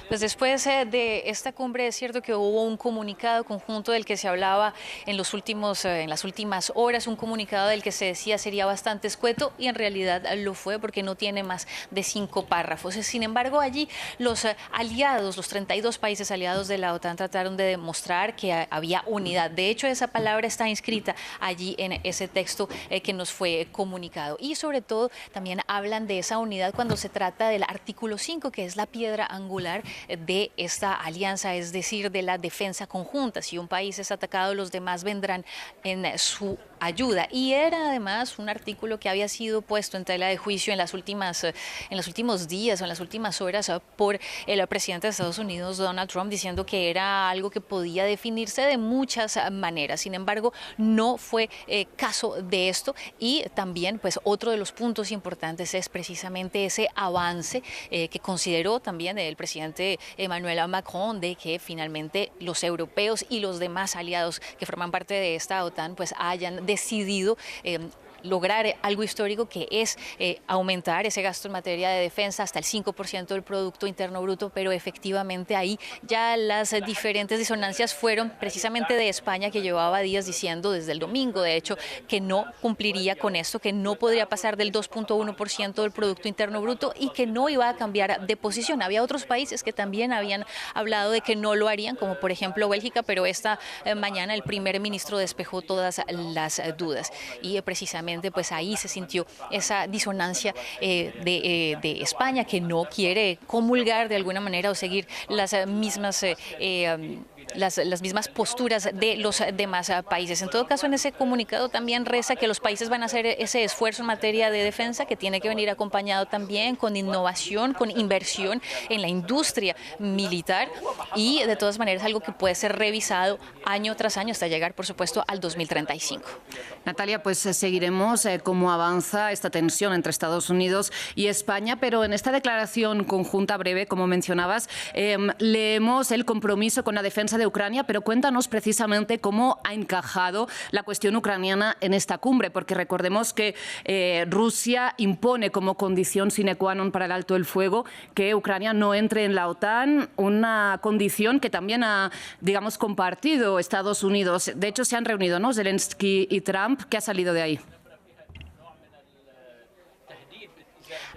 Pues después de esta cumbre es cierto que hubo un comunicado conjunto del que se hablaba en las últimas horas, un comunicado del que se decía sería bastante escueto y en realidad lo fue porque no tiene más de 5 párrafos. Sin embargo, allí los aliados, los 32 países aliados de la OTAN trataron de demostrar que había unidad. De hecho, esa palabra está inscrita allí en ese texto que nos fue comunicado. Y sobre todo también hablan de esa unidad cuando se trata del artículo 5, que es la piedra angular de esta alianza, es decir, de la defensa conjunta. Si un país es atacado, los demás vendrán en su ayuda. Y era además un artículo que había sido puesto en tela de juicio en los últimos días o en las últimas horas por el presidente de Estados Unidos, Donald Trump, diciendo que era algo que podía definirse de muchas maneras. Sin embargo, no fue caso de esto y también pues otro de los puntos importantes es precisamente ese avance que consideró también el presidente Emmanuel Macron de que finalmente los europeos y los demás aliados que forman parte de esta OTAN pues hayan decidido lograr algo histórico que es aumentar ese gasto en materia de defensa hasta el 5% del Producto Interno Bruto, pero efectivamente ahí ya las diferentes disonancias fueron precisamente de España, que llevaba días diciendo desde el domingo, de hecho, que no cumpliría con esto, que no podría pasar del 2,1% del Producto Interno Bruto y que no iba a cambiar de posición. Había otros países que también habían hablado de que no lo harían, como por ejemplo Bélgica, pero esta mañana el primer ministro despejó todas las dudas y precisamente pues ahí se sintió esa disonancia de España, que no quiere comulgar de alguna manera o seguir las mismas las mismas posturas de los demás países. En todo caso, en ese comunicado también reza que los países van a hacer ese esfuerzo en materia de defensa, que tiene que venir acompañado también con innovación, con inversión en la industria militar y de todas maneras algo que puede ser revisado año tras año hasta llegar, por supuesto, al 2035. Natalia, pues seguiremos cómo avanza esta tensión entre Estados Unidos y España, pero en esta declaración conjunta breve, como mencionabas, leemos el compromiso con la defensa de Ucrania, pero cuéntanos precisamente cómo ha encajado la cuestión ucraniana en esta cumbre, porque recordemos que Rusia impone como condición sine qua non para el alto el fuego que Ucrania no entre en la OTAN, una condición que también ha, digamos, compartido Estados Unidos. De hecho, se han reunido, ¿no?, Zelensky y Trump. ¿Qué ha salido de ahí?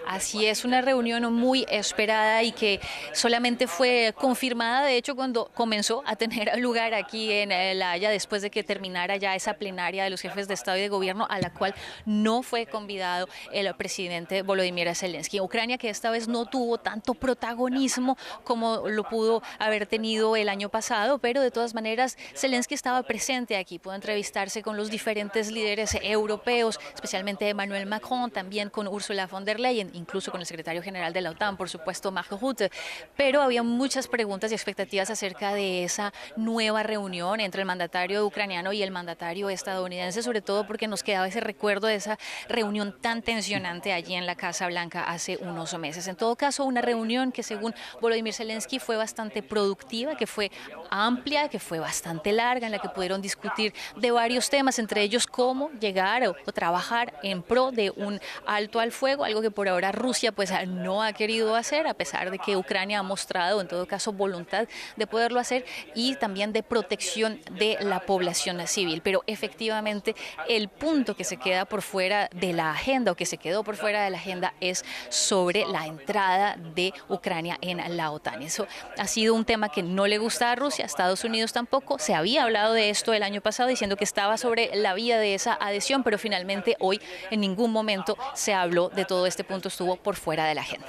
Así es, una reunión muy esperada y que solamente fue confirmada, de hecho, cuando comenzó a tener lugar aquí en La Haya, después de que terminara ya esa plenaria de los jefes de Estado y de Gobierno, a la cual no fue convidado el presidente Volodymyr Zelensky. Ucrania, que esta vez no tuvo tanto protagonismo como lo pudo haber tenido el año pasado, pero de todas maneras Zelensky estaba presente aquí, pudo entrevistarse con los diferentes líderes europeos, especialmente Emmanuel Macron, también con Ursula von der Leyen, incluso con el secretario general de la OTAN, por supuesto, Mark Rutte, pero había muchas preguntas y expectativas acerca de esa nueva reunión entre el mandatario ucraniano y el mandatario estadounidense, sobre todo porque nos quedaba ese recuerdo de esa reunión tan tensionante allí en la Casa Blanca hace unos meses. En todo caso, una reunión que según Volodymyr Zelensky fue bastante productiva, que fue amplia, que fue bastante larga, en la que pudieron discutir de varios temas, entre ellos cómo llegar o trabajar en pro de un alto al fuego, algo que por ahora Rusia pues no ha querido hacer, a pesar de que Ucrania ha mostrado en todo caso voluntad de poderlo hacer, y también de protección de la población civil. Pero efectivamente el punto que se queda por fuera de la agenda, o que se quedó por fuera de la agenda, es sobre la entrada de Ucrania en la OTAN. Eso ha sido un tema que no le gusta a Rusia, a Estados Unidos tampoco. Se había hablado de esto el año pasado diciendo que estaba sobre la vía de esa adhesión, pero finalmente hoy en ningún momento se habló de todo este punto, estuvo por fuera de la agenda.